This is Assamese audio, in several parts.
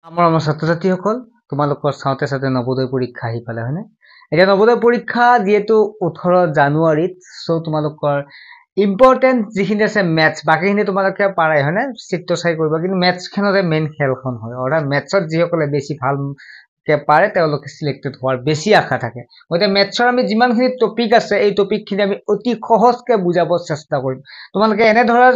আমাৰ ছাত্ৰ-ছাত্ৰীসকল তোমালোকৰ চাওঁতে চাওঁতে নৱোদয় পৰীক্ষা আহি পালে হয়নে এতিয়া নৱোদয় পৰীক্ষা যিহেতু 18 জানুৱাৰীত সো তোমালোকৰ ইম্পৰ্টেন্ট যিখিনি আছে মেথছ বাকিখিনি তোমালোকে পাৰাই হয়নে চিত্ৰ চাই কৰিবা কিন্তু মেথছ খনৰে মেইন খেলখন হয় অৰ্থাৎ মেথছত যিসকলে বেছি ভাল কে পাৰে তেওঁলোকে সিলেক্টেড হোৱাৰ বেছি আশা থাকে গতে মেথছৰ আমি যিমানখিনি টপিক আছে এই টপিকখিনি আমি অতি সহজকে বুজাব চেষ্টা কৰিম তোমালোকে এনে ধৰা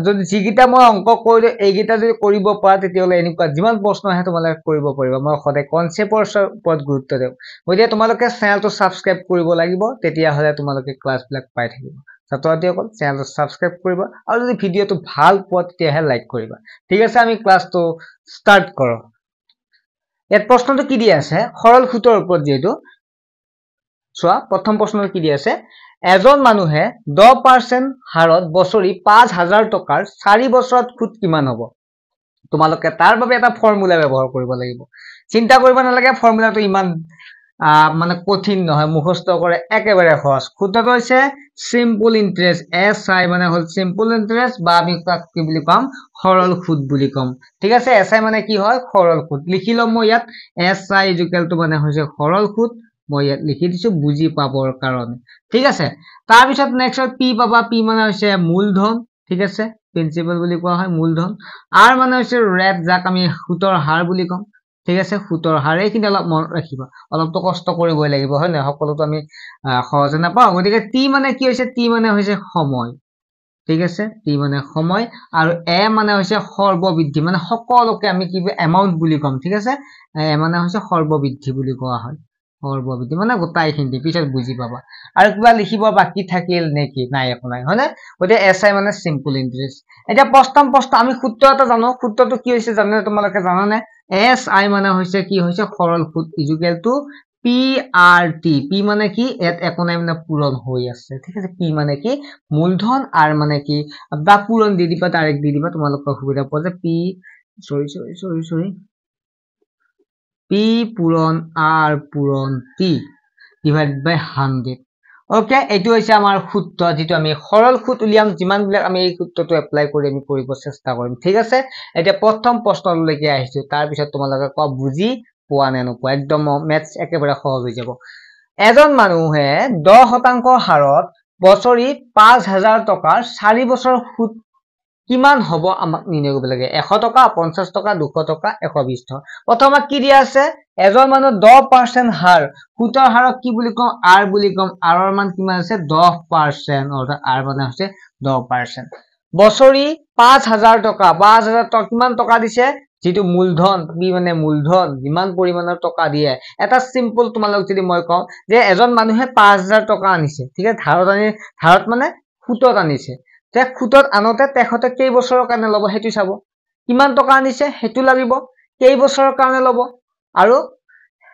যদি যিকিটা মই অংক কৰিলে এইকিটা যদি কৰিব পাৰা তেতিয়ালে এনেকুৱা যিমান প্ৰশ্ন আহে তোমালোকে কৰিব পাৰিবা মই সদায় কনসেপ্টৰ ওপৰত গুৰুত্ব দিওঁ গতিকে তোমালোকে চেনেলটো সাবস্ক্ৰাইব কৰিব লাগিব তেতিয়া হলে তোমালোকে ক্লাছবিলাক পাই থাকিব ছাত্ৰ-ছাত্ৰীসকল চেনেলটো সাবস্ক্ৰাইব কৰিবা আৰু যদি ভিডিওটো ভাল পোৱা তেতিয়াহে লাইক কৰিবা ঠিক আছে আমি ক্লাছটো ষ্টাৰ্ট কৰো ইয়াত প্ৰশ্নটো কি দিয়া আছে সৰল সূত্ৰৰ ওপৰত যেটো চোৱা প্ৰথম প্ৰশ্নটো কি দিয়া আছে এজন মানুহে 10% হাৰত বছৰি 5000 টকাৰ 4 বছৰত সুদ কিমান হ'ব তোমালোকে তাৰ বাবে এটা ফৰ্মুলা ব্যৱহাৰ কৰিব লাগিব চিন্তা কৰিব নালাগে ফৰ্মুলাটো ইমান মানে কঠিন নহয় মুখস্থ কৰে একেবাৰে সহজ সূত্ৰটো হৈছে সিম্পল ইন্টাৰেস্ট এসআই মানে হল সিম্পল ইন্টাৰেস্ট বা আমি তাক কি বুলি কম সৰল সুদ বুলি কম ঠিক আছে এসআই মানে কি হয় সৰল সুদ লিখি লম মই ইয়াত এসআই ইকুৱেল মানে হৈছে সৰল সুদ মই ইয়াত লিখি দিছো বুজি পাবৰ কাৰণে ঠিক আছে তাৰ পিছত নেক্সট পি পাবা পি মানে হৈছে মূলধন ঠিক আছে প্ৰিন্সিপাল বুলি কোৱা হয় মূলধন আৰ মানে হৈছে ৰেট যাক আমি সুতৰ হাৰ বুলি কম ঠিক আছে সুতৰ হাৰ এইখিনি অলপ মনত ৰাখিবা অলপটো কষ্ট কৰিবই লাগিব হয় না সকলোটো আমি সহজে নাপাও গতিকে টি মানে কি হৈছে টি মানে হৈছে সময় ঠিক আছে টি মানে সময় আৰু এ মানে হৈছে সৰ্ববৃদ্ধি মানে সকলোকে আমি কি এমাউন্ট বুলি কম ঠিক আছে এ মানে হৈছে সৰ্ববৃদ্ধি বুলি কোৱা হয় সৰ্ববৃদ্ধি মানে গোটাইখিনি পিছত বুজি পাবা আৰু কিবা লিখিব বাকি থাকিল নেকি নাই একো নাই হয়নে গতিকে এসআই মানে সিম্পল ইন্টারেস্ট এতিয়া প্ৰশ্ন আমি সূত্ৰ এটা জানো সূত্ৰটো কি হৈছে জানে তোমালোকে জানানে এসআই মানে হৈছে কি হৈছে সৰল সুদ equal to P R T P মানে কি এত একো নাই মানে পূৰণ হৈ আছে ঠিক আছে পি মানে কি মূলধন আৰ মানে কি বা পূৰণ দি দিবা ডাইৰেক্ট দি দিবা তোমালোকৰ সুবিধা পোৱা যে পি সৰি পি পূৰণ আৰ পূৰণ টি ডিভাইড বাই 100 ওকে এইটো হৈছে আমাৰ সূত্ৰ যেটো আমি সৰল সুদ উলিয়াম যিমান বিলাক আমি এই সূত্ৰটো এপ্লাই কৰি আমি কৰিব চেষ্টা কৰিম ঠিক আছে এতিয়া প্ৰথম প্ৰশ্নলৈকে আহিছো তাৰ পিছত তোমালোকে ক বুজি পোৱা নে নোপোৱা একদম মেথছ একেবাৰে সহজ হৈ যাব এজন মানুহে 10% হাৰত বছৰি 5000 টকাৰ 4 বছৰ সুদ কিমান হ'ব আমাক নিৰ্ণয় কৰিব লাগে 100 টকা 50 টকা 200 টকা 120 টকা প্ৰথমে কি দিয়া আছে এজন মানুহ 10% হাৰ সুতৰ হাৰক কি বুলি কম r বুলি কম r ৰ মান কিমান আছে 10% অৰ্থাৎ r মানে হৈছে 10% বছৰি 5000 টকা 5000 টকা কিমান টকা দিছে যেটো মূলধন বি মানে মূলধন যিমান পৰিমাণৰ টকা দিয়ে এটা সিম্পল তোমালোক যদি মই কওঁ যে এজন মানুহে 5000 টকা আনিছে ঠিক আছে ধাৰত মানে সুতত আনিছে তে খুটত আনতে তেখতে কেই বছৰৰ কাৰণে লব হেতু চাব কিমান টকা আনিছে হেতু লাগিব কেই বছৰৰ কাৰণে লব আৰু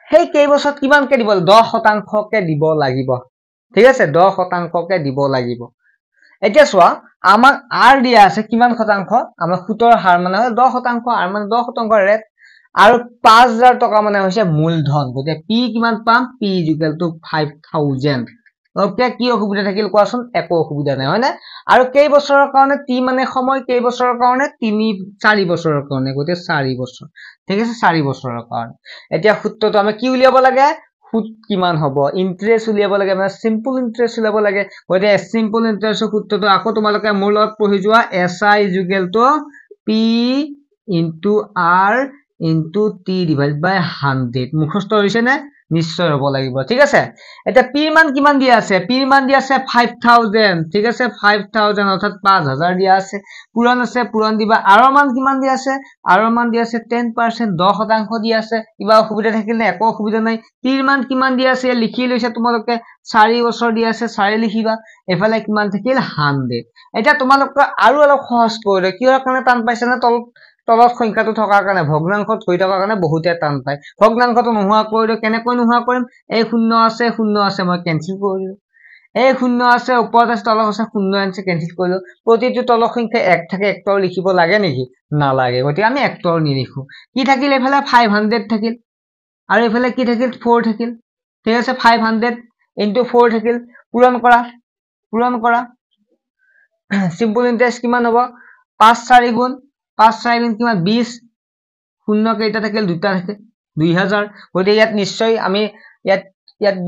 সেই কেই বছৰত কিমান কে দিব 10% কে দিব লাগিব ঠিক আছে 10% কে দিব লাগিব এতিয়া চোৱা আমাক r দিয়া আছে কিমান শতাংশ আমাৰ সুতৰ হাৰ মানে 10% r মানে 10% ৰেট আৰু 5000 টকা মানে হৈছে মূলধন গতে p কিমান পাম p = 5000 ওকে কি অসুবিধা থাকিল কোৱাচোন একো অসুবিধা নাই হয় না আৰু কেই বছৰৰ কাৰণে টি মানে সময় কেই বছৰৰ কাৰণে 4 বছৰৰ কাৰণে গতে 4 বছৰ ঠিক আছে 4 বছৰৰ কাৰণে এতিয়া সূত্ৰটো আমি কি উলিয়াব লাগে সুদ কিমান হ'ব ইন্টাৰেস্ট উলিয়াব লাগে মানে সিম্পল ইন্টাৰেস্ট উলিয়াব লাগে গতে সিম্পল ইন্টাৰেস্টৰ সূত্ৰটো আকৌ তোমালোকে মোৰ লগত পঢ়ি যোৱা SI = P * R * T / 100 মুখস্থ হৈছে নে নিশ্চয় হ'ব লাগিব ঠিক আছে এটা p মান কিমান দিয়া আছে p মান দিয়া আছে 5000 ঠিক আছে 5000 অৰ্থাৎ 5000 দিয়া আছে পূৰণ দিবা r মান কিমান দিয়া আছে r মান দিয়া আছে 10% 10% দিয়া আছে কিবা অসুবিধা থাকিল নে একো অসুবিধা নাই p মান কিমান দিয়া আছে লিখি লৈছে তোমালোকে 4 বছৰ দিয়া আছে 4 লিখিবা এফালে কিমান থাকিল 100 এটা তোমালোকে আৰু অলপ সহজ কৰিলে কিহৰ কাৰণে টান পাইছে না তলত সংখ্যাটো থকাৰ কাৰণে ভগ্নাংশত হৈ থকাৰ কাৰণে বহুতে টান পায় ভগ্নাংশটো নোহোৱা কৰিলে কেনেকৈ নোহোৱা কৰিম এই শূন্য আছে মই কেনসেল কৰিলো এই শূন্য আছে ওপৰত আছে তলত আছে শূন্য আছে কেনসেল কৰিলো প্ৰতিটো তলৰ সংখ্যা 1 থাকে 1 তৰ লিখিব লাগে নেকি নালাগে গতি আমি 1 তৰ নিলিখো কি থাকিল এফালে 500 থাকিল আৰু এফালে কি থাকিল 4 থাকিল ঠিক আছে 500 * 4 থাকিল পূৰণ কৰা সিম্পল ইন্টারেস্ট কিমান হ'ব 5 4 গুণ 5 4 গুণ কিমান 20 শূন্য কেইটা থাকিল দুটা থাকিল 2000 গতিকে ইয়াত নিশ্চয় আমি ইয়াত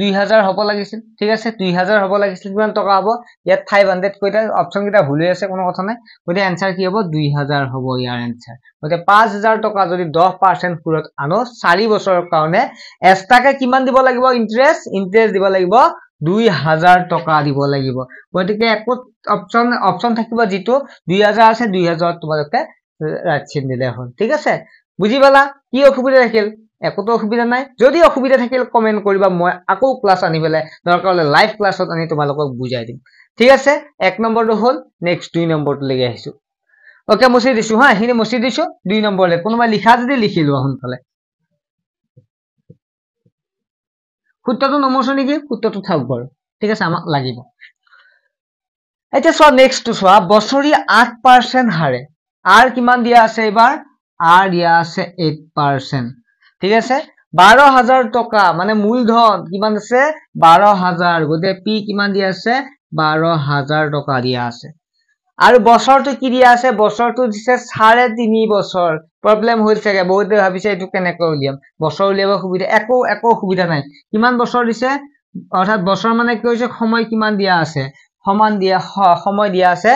2000 হ'ব লাগিছিল ঠিক আছে 2000 হ'ব লাগিছিল কিমান টকা হ'ব ইয়াত 500 কইটা অপচন কেইটা ভুল হৈ আছে কোনো কথা নাই গতিকে आंसर কি হ'ব 2000 হ'ব ইয়াৰ आंसर গতিকে 5000 টকা যদি 10% সুৰত আনো 4 বছৰৰ কাৰণে এক্সট্ৰাকে কিমান দিব লাগিব ইন্টাৰেষ্ট দিব লাগিব 2000 টকা দিব লাগিব গতিকে একো অপচন থাকিব যেটো 2000 আছে 2000 তোমালোকে ৰাইট চিন দিলে হ'ল ঠিক আছে বুজি পালা কি অসুবিধা থাকিল একোটো অসুবিধা নাই যদি অসুবিধা থাকিল কমেন্ট কৰিবা মই আকৌ ক্লাস আনি বেলে দৰকাৰ হলে লাইভ ক্লাছত আনি তোমালোকক বুজাই দিম ঠিক আছে 1 নম্বৰটো হ'ল নেক্সট 2 নম্বৰটো লাগি আহিছো ওকে মুছি দিছো হা হিনি মুছি দিছো 2 নম্বৰলে কোনোবা লিখা যদি লিখি লোৱা সোনকালে সূত্ৰটো নমছো নেকি সূত্ৰটো থাক বাৰু ঠিক আছে আমাক লাগিব এতিয়া সো নেক্সট টু সো বছৰি 8% হাৰে আৰ কিমান দিয়া আছে এবাৰ আর দিয়া আছে 8% ঠিক আছে 12000 টকা মানে মূলধন কিমান আছে 12000 গতে পি কিমান দিয়া আছে 12000 টকা দিয়া আছে আৰু বছৰটো কি দিয়া আছে বছৰটো দিছে 3.5 বছৰ প্ৰবলেম হ'ল থাকে বহুতে ভাবিছে এটো কেনেকৈ উলিয়াম বছৰ উলিয়াব সুবিধা একো সুবিধা নাই কিমান বছৰ দিছে অৰ্থাৎ বছৰ মানে কি হৈছে সময় কিমান দিয়া আছে সময় দিয়া আছে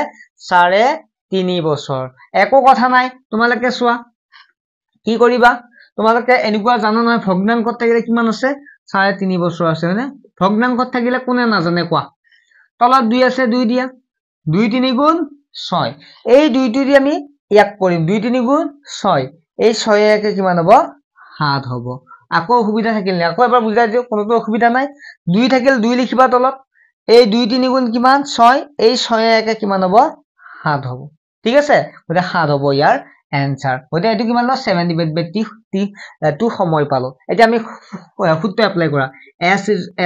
3.5 বছৰ একো কথা নাই তোমালোকে চোৱা কি কৰিবা তোমালোকে এনেকুৱা জানো নহয় ভগ্নাংকত থাকিলে কিমান আছে 3.5 বছৰ আছে হয়নে ভগ্নাংকত থাকিলে কোনে নাজানে কোৱা তলত 2 আছে 2 দিয়া 2 3 গুণ 6 এই 2টো দি আমি ইয়াক কৰিম 2 3 গুণ 6 এই 6 একে কিমান হ'ব 7 হ'ব আকৌ অসুবিধা থাকিল নে আকৌ এবাৰ বুজাই দিও কোনোটো অসুবিধা নাই 2 থাকিল 2 লিখিবা তলত এই 2 3 গুণ কিমান 6 এই 6 একে কিমান হ'ব 7 হ'ব ঠিক আছে গতে 7 হ'ব ইয়াৰ आंसर গতে এটো কিমান ন 7/2 সময় পালো এটা আমি সূত্র এপ্লাই কৰা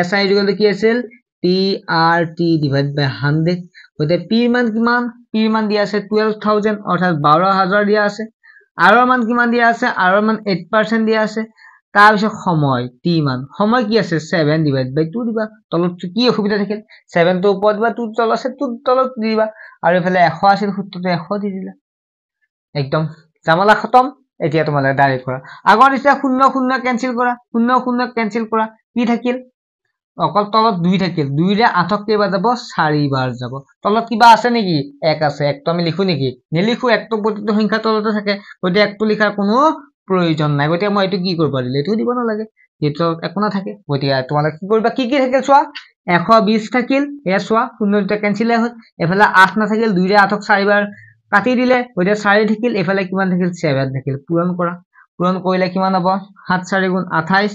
SI ইকুয়াল কি আছিল TRT ডিভাইড বাই 100 গতে P মান কিমান P মান দিয়া আছে 12000 অৰ্থাৎ 12000 দিয়া আছে R মান কিমান দিয়া আছে R মান 8% দিয়া আছে তাৰ পিছত সময় T মান সময় কি আছে 7/2 দিবা তলত কি অসুবিধা থাকিল 7 টো ওপৰত দিবা 2 তলত আছে 2 তলত দিবা আৰু এফালে 100 আছিল সূত্ৰটো 100 দি দিলা একদম জামালা খতম এতিয়া তোমালে ডাইৰেক্ট কৰা আগৰ নিচিনা 0 0 কেনসেল কৰা 0 0 কেনসেল কৰা কি থাকিল অকল তলত 2 থাকিল 2 ৰে 8 কেইবা যাব 4 বাৰ যাব তলত কিবা আছে নেকি 1 আছে 1 তো আমি লিখো নেকি নিলিখো 1 তো প্ৰতিটো সংখ্যা তলতে থাকে গতে 1 তো লিখাৰ কোনো প্ৰয়োজন নাই গতে মই এটো কি কৰিব পাৰিলে এটো দিব না লাগে এটো একো না থাকে গতে তোমালে কি কৰিবা কি থাকিল চোৱা 120 থাকিল এ চোৱা 0 টা কেনসেল হ'ল এফালে 8 না থাকিল 2 ৰে 8 4 বাৰ কাটি দিলে ওইটা 4 থাকিল এফালে কিমান থাকিল 7 থাকিল পূৰণ কৰিলে কিমান হ'ব 7 4 গুণ 28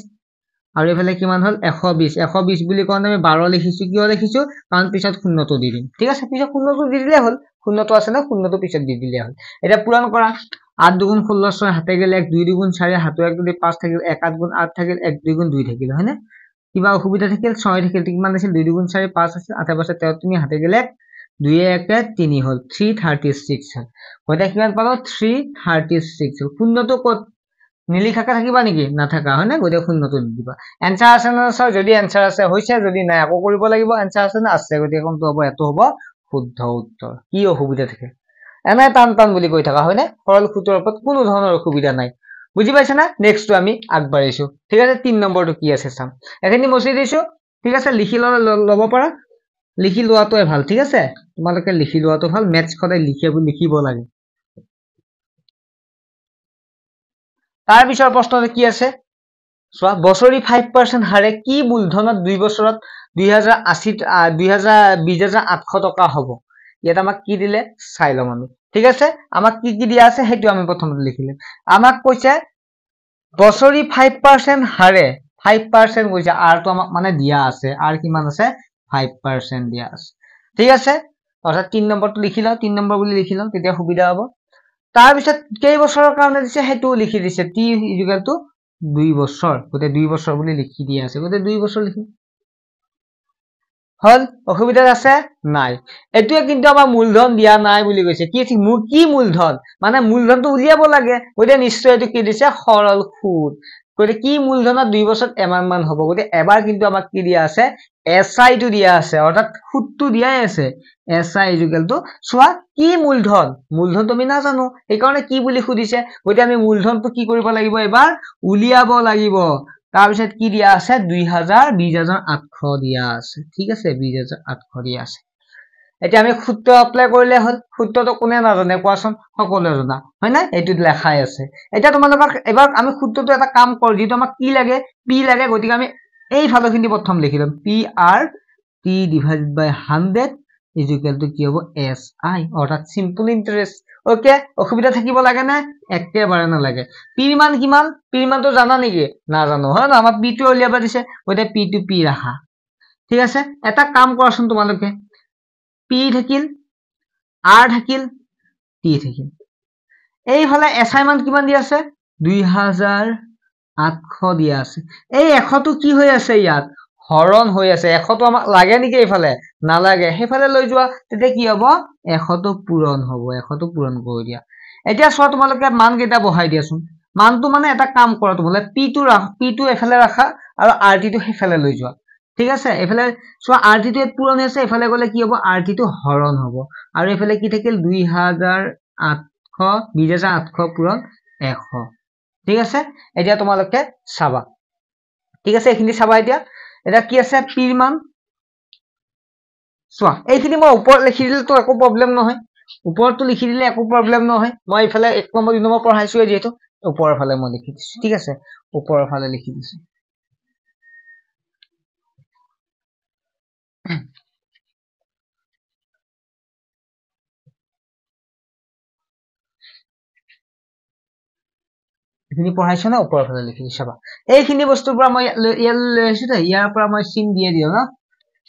আৰু এফালে কিমান হ'ল 120 বুলি কোন আমি 12 লিখিছো কিয় লিখিছো কাৰণ পিছত শূন্যটো দি দিম ঠিক আছে পিছত শূন্যটো দি দিলে হ'ল শূন্যটো আছে না শূন্যটো পিছত দি দিলে হ'ল এটা পূৰণ কৰা 8 2 গুণ 16 6 হাতে গেলে 1 2 2 গুণ 4 হাতে 1 2 5 থাকিল 1 8 গুণ 8 থাকিল 1 2 গুণ 2 থাকিল হয়নে কিবা অসুবিধা থাকিল 6 থাকিল কিমান আছিল 2 2 গুণ 4 5 আছিল 8 পাছে 13 তুমি হাতে গেলে 2 1 3 হল 336 হল কয়টা কিমান পালো 336 শূন্যটো কত নিলিখাকা থাকিবা নেকি না থাকা হয় না গদে শূন্যটো দিবা आंसर আছে না স্যার যদি आंसर আছে হৈছে যদি নাই আকৌ কৰিব লাগিব आंसर আছে না আছে গদে কোনটো হ'ব এটো হ'ব শুদ্ধ উত্তৰ কি অসুবিধা থাকে এনে টান বুলি কৈ থাকা হয় না সৰল সূত্ৰৰ ওপৰত কোনো ধৰণৰ অসুবিধা নাই বুজি পাইছা না নেক্সট তো আমি আগবাঢ়িছো ঠিক আছে 3 নম্বৰটো কি আছে চাম এখানি মছি দিছো ঠিক আছে লিখি লব পাৰা লিখি লোৱাটোই ভাল ঠিক আছে তোমালোকে লিখি লোৱাটো ভাল ম্যাথছ খদাই লিখিব লাগে তাৰ পিছৰ প্ৰশ্নটো কি আছে সোৱা বছৰি 5% হাৰে কি মূলধনত 2 বছৰত 20800 টকা হ'ব ইয়াত আমাক কি দিলে চাই লম আমি ঠিক আছে আমাক কি দিয়া আছে হেতু আমি প্ৰথমতে লিখিলে আমাক কৈছে বছৰি 5% হাৰে 5% কৈছে আৰ তো আমাক মানে দিয়া আছে আৰ কিমান আছে 5% দিয়া আছে ঠিক আছে অৰ্থাৎ 3 নম্বৰটো লিখি লও 3 নম্বৰ বুলি লিখি লও তেতিয়া সুবিধা হ'ব তাৰ পিছত কেই বছৰৰ কাৰণে দিছে হেতু লিখি দিছে t ইকুয়াল টু 2 বছৰ গতে 2 বছৰ বুলি লিখি দিয়া আছে গতে 2 বছৰ লিখি হল অসুবিধা আছে নাই এটোৱে কিন্তু আমাৰ মূলধন দিয়া নাই বুলি কৈছে কি মূলধন মানে মূলধনটো উলিয়াব লাগে গতে নিশ্চয় এটো কি দিছে সৰল সুদ গতে কি মূলধনত 2 বছৰত এমান মান হ'ব গতে এবাৰ কিন্তু আমাক কি দিয়া আছে SI টো দিয়া আছে অৰ্থাৎ সুদটো দিয়াই আছে SI ইকুৱেল টু চোৱা কি মূলধন মূলধনটো আমি নাজানো এইকাৰণে কি বুলি সুধিছে গতিকে আমি মূলধনটো কি কৰিব লাগিব এবাৰ উলিয়াব লাগিব তাৰ পিছত কি দিয়া আছে 20800 দিয়া আছে ঠিক আছে 20800 দিয়া আছে এতিয়া আমি সূত্ৰ এপ্লাই কৰিলে হল সূত্ৰটো কোনে নাজানে কোৱাচোন সকলোৱে জানা হয় না এইটো লেখাই আছে এতিয়া তোমালোকক এবাৰ আমি সূত্ৰটো এটা কাম কৰো যেটো আমাক কি লাগে পি লাগে গতিকে আমি এই ভালখিনি প্ৰথম লিখি লম PR T divided by 100 is equal to কি হ'ব SI অৰ্থাৎ সিম্পল ইন্টাৰেস্ট ওকে অসুবিধা থাকিব লাগে না একেবাৰে না লাগে পি মান কিমান পি মানটো জানা নেকি না জানো হয় না আমাৰ পি টো উলিয়াব দিছে গতে পি টু পি ৰাখা ঠিক আছে এটা কাম কৰাচোন তোমালোকে পি থাকিল R থাকিল T থাকিল এইফালে SI মান কিমান দি আছে 2800 দিয়া আছে এই 100 টো কি হৈ আছে ইয়াত হৰণ হৈ আছে 100 টো আমাক লাগে নেকি এইফালে নালাগে সেইফালে লৈ যোৱা তেতিয়া কি হ'ব 100 টো পূৰণ হ'ব 100 টো পূৰণ কৰি দিয়া এতিয়া চোৱা তোমালোকে মান কেইটা বহাই দিয়াচোন মানটো মানে এটা কাম কৰা তোমালোকে p টো এফালে ৰাখা আৰু rt টো সেইফালে লৈ যোৱা ঠিক আছে এফালে চোৱা rt টো পূৰণ হৈছে এফালে গলে কি হ'ব rt টো হৰণ হ'ব আৰু এফালে কি থাকিল 2800 পূৰণ 100 ঠিক আছে এতিয়া তোমালোকে চাবা ঠিক আছে এইখিনি চাবা এতিয়া কি আছে p ৰ মান চোৱা এইখিনি মই ওপৰত লিখি দিলে তো একো প্ৰবলেম নহয় ওপৰতো লিখি দিলে একো প্ৰবলেম নহয় মই ইফালে 1 নম্বৰ 2 নম্বৰ পঢ়াইছো যেহেতু ওপৰৰ ফালে মই লিখি দিছো ঠিক আছে ওপৰৰ ফালে লিখি দিছো এইখিনি পঢ়াইছো না ওপৰৰ ফালে লিখি দিছো চাবা এইখিনি বস্তুৰ পৰা মই ইয়ালৈ লৈ আহিছো তো ইয়াৰ পৰা মই চিন দিয়ে দিও না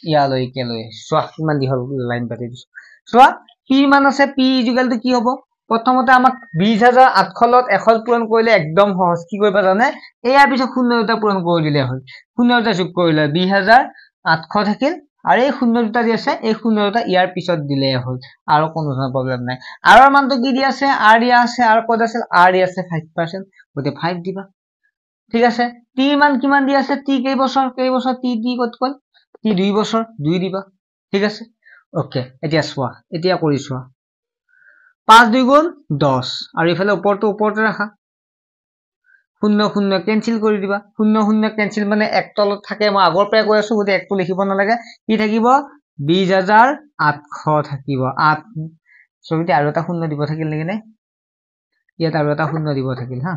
ইয়ালৈকে লৈ চোৱা কিমান দীঘল লাইন পাতি দিছো চোৱা p মান আছে p ইকুৱেল টু কি হ'ব প্ৰথমতে আমাক 20800 লত 100 পূৰণ কৰিলে একদম সহজ কি কৰিবা জানে এয়া পিছত শূন্য এটা পূৰণ কৰি দিলে হয় শূন্য এটা যোগ কৰিলে 2800 থাকিল আৰু এই শূন্য দুটা দি আছে এই শূন্য দুটা ইয়াৰ পিছত দিলে হ'ল আৰু কোনো ধৰণৰ প্ৰবলেম নাই r ৰ মানটো কি দি আছে r দিয়া আছে আৰু কত আছে r দি আছে 5% গতে 5 দিবা ঠিক আছে t মান কিমান দি আছে t কেই বছৰ t কত কল t 2 বছৰ 2 দিবা ঠিক আছে ওকে এতিয়া চোৱা এতিয়া কৰি চোৱা 5 2 গুণ 10 আৰু ইফালে ওপৰটো ওপৰতে ৰাখা 0 0 কেনসেল কৰি দিবা 0 0 কেনসেল মানে এক তলত থাকে মই আগৰ পৰাই কৈ আছো গতে একটো লিখিব নালাগে কি থাকিব 20800 থাকিব 8 সবিতে আৰু এটা 0 দিব থাকিল নেকি নে ইয়াত আৰু এটা 0 দিব থাকিল হা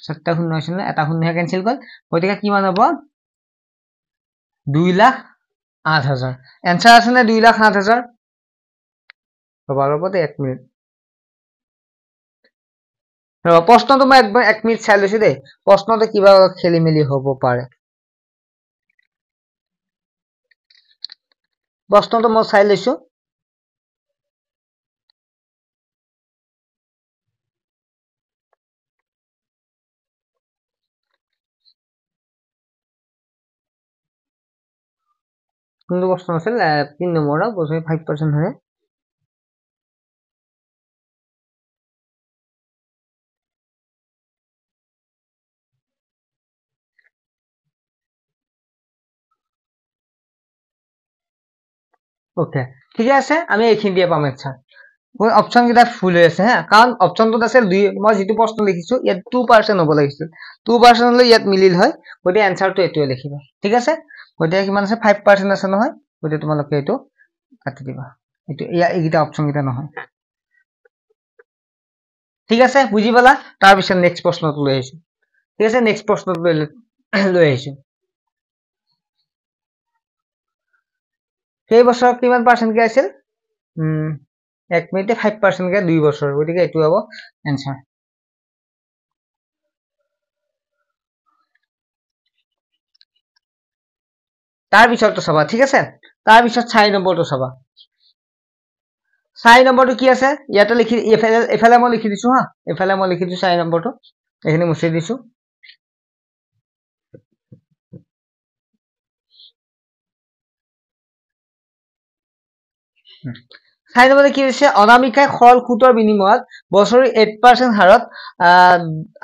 7টা 0 আছিল না এটা 0 কেনসেল গল গতিকে কিমান হ'ব 2,08,000 এনসাৰ আছে নে 2,08,000 ৰবাৰবতে 1 মিনিট প্ৰশ্নটো মই একবাৰ 1 মিনিট চাই লৈছো দেই প্ৰশ্নটো কিবা খেলি মেলি হ'ব পাৰে প্ৰশ্নটো মই চাই লৈছো কোনটো প্ৰশ্ন আছিল 3 নম্বৰ বছৰি 5% হয় ওকে ঠিক আছে আমি এইখিনি দিয়ে পাম আচ্ছা অপচন কেইটা ফুল হৈ আছে হা কাৰণ অপচনটোত আছে মই যেটো প্ৰশ্ন লিখিছো ইয়াত 2% হ'ব লাগিছিল 2% লৈ ইয়াত মিলিল হয় গতে আনসাৰটো এটোৱে লিখিবা ঠিক আছে গতে কিমান আছে 5% আছে নহয় গতে তোমালোকে এটো কাটি দিবা এটো এইগিটা অপচন কেইটা নহয় ঠিক আছে বুজি পালা তাৰ পিছত নেক্সট প্ৰশ্নটো লৈ আহিছো ঠিক আছে নেক্সট প্ৰশ্নটো লৈ আহিছো কেই বছৰ কিমান পাৰ্সেন্ট কে আছিল 1 মিনিটে 5% কে 2 বছৰ গতিকে এটো হ'ব আনসাৰ তাৰ পিছৰটো চাবা ঠিক আছে তাৰ পিছত 4 নম্বৰটো চাবা 4 নম্বৰটো কি আছে ইয়াতে লিখি এফালে মই লিখি দিছো হা এফালে মই লিখি দিছো 4 নম্বৰটো এখিনি মুছি দিছো চাৰি নম্বৰতে কি হৈছে অনামিকাই সৰল সুতৰ বিনিময়ত বছৰি 8% হাৰত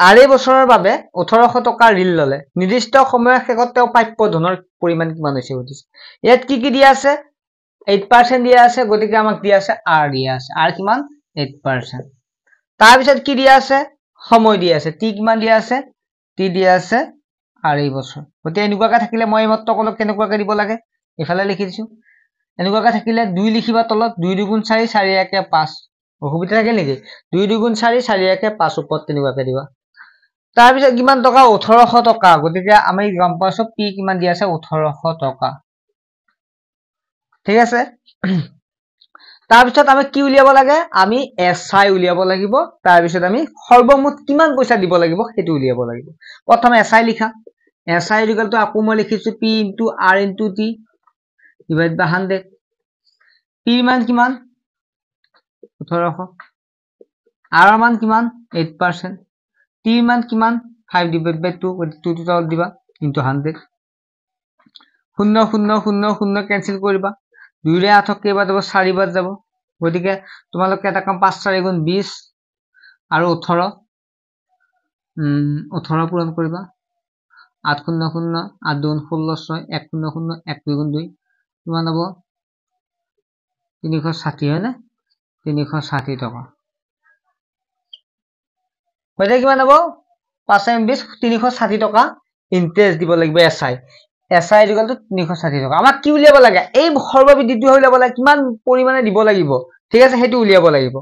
2.5 বছৰৰ বাবে 1800 টকা ঋণ ললে নিৰ্দিষ্ট সময়ৰ শেষত তেওঁ প্ৰাপ্য ধনৰ পৰিমাণ কিমান হৈছে সুধিছে ইয়াত কি কি দিয়া আছে 8% দিয়া আছে গতিকে আমাক দিয়া আছে r দিয়া আছে r কিমান 8% তাৰ পিছত কি দিয়া আছে সময় দিয়া আছে t কিমান দিয়া আছে t দিয়া আছে 2.5 বছৰ গতিকে এনেকুৱাকৈ থাকিলে মই এইমাত্ৰ কলক কেনেকুৱাকৈ দিব লাগে এফালে লিখি দিছো এনেকুৱাকৈ থাকিলে 2 লিখিবা তলত 2 2 4 4 1 5 অসুবিধা থাকে নেকি 2 2 4 4 1 5 ওপৰত তেনেকুৱাকৈ দিবা তাৰ পিছত কিমান টকা 1800 টকা গতিকে আমি গম পাইছো p কিমান দিয়া আছে 1800 টকা ঠিক আছে তাৰ পিছত আমি কি উলিয়াব লাগে আমি SI উলিয়াব লাগিব তাৰ পিছত আমি সৰ্বমুঠ কিমান পইচা দিব লাগিব হেতু উলিয়াব লাগিব প্ৰথমে SI লিখা SI ইকুৱেল টু আকৌ মই লিখিছো p * r * t ডিভাইড বাই 100 p মান কিমান 1800 r মান কিমান 8% t মান কিমান 5 ডিভাইড বাই 2 2 টো তলত দিবা ইনটু 100 0 0 0 0 কেনসেল কৰিবা 2 ৰে 8 কেইবাৰ যাব 4 বাৰ যাব গতিকে তোমালোকে এটা কাম 5 4 গুণ 20 আৰু 18 18 পূৰণ কৰিবা 8 0 0 8 2 16 6 1 0 0 1 2 গুণ 2 কিমান হ'ব 360 হয় না 360 টকা কয়টা কিমান হ'ব 5 20 360 টকা ইন্টাৰেষ্ট দিব লাগিব SI ইকুৱেল টু 360 টকা আমাক কি উলিয়াব লাগে এই সৰ্ববৃদ্ধিটো উলিয়াব লাগে কিমান পৰিমাণে দিব লাগিব ঠিক আছে হেতু উলিয়াব লাগিব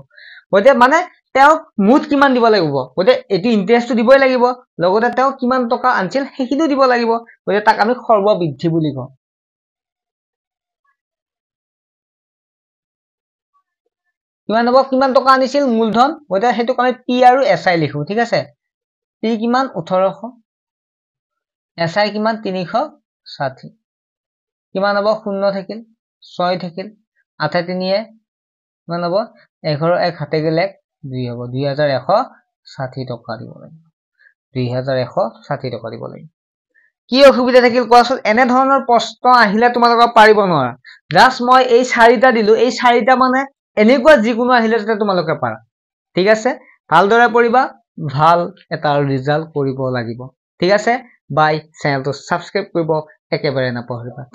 গতে মানে তেওঁ মুঠ কিমান দিব লাগিব গতে এটি ইন্টাৰেষ্টটো দিবই লাগিব লগতে তেওঁ কিমান টকা আনছিল হেকিটো দিব লাগিব গতে তাক আমি সৰ্ববৃদ্ধি বুলি কওঁ কিমান হ'ব কিমান টকা আনিছিল মূলধন গতে হেতুক আমি p আৰু SI লিখো ঠিক আছে p কিমান 1800 SI কিমান 360 কিমান হ'ব 0 থাকিল 6 থাকিল 8 3 এ কিমান হ'ব 11 1 হাতে গেলে 2 হ'ব 2160 টকা দিব লাগিব 2160 টকা দিব লাগিব কি অসুবিধা থাকিল কোৱাচোন এনে ধৰণৰ প্ৰশ্ন আহিলে তোমালোকে পাৰিব নোৱাৰা জাস্ট মই এই 4টা দিলো এই 4টা মানে এনেকুৱা যিকোনো আহিলে যাতে তোমালোকে পাৰা ঠিক আছে ভালদৰে পঢ়িবা ভাল এটা ৰিজাল্ট কৰিব লাগিব ঠিক আছে বাই চেনেলটো সাবস্ক্ৰাইব কৰিব একেবাৰে নাপাহৰিবা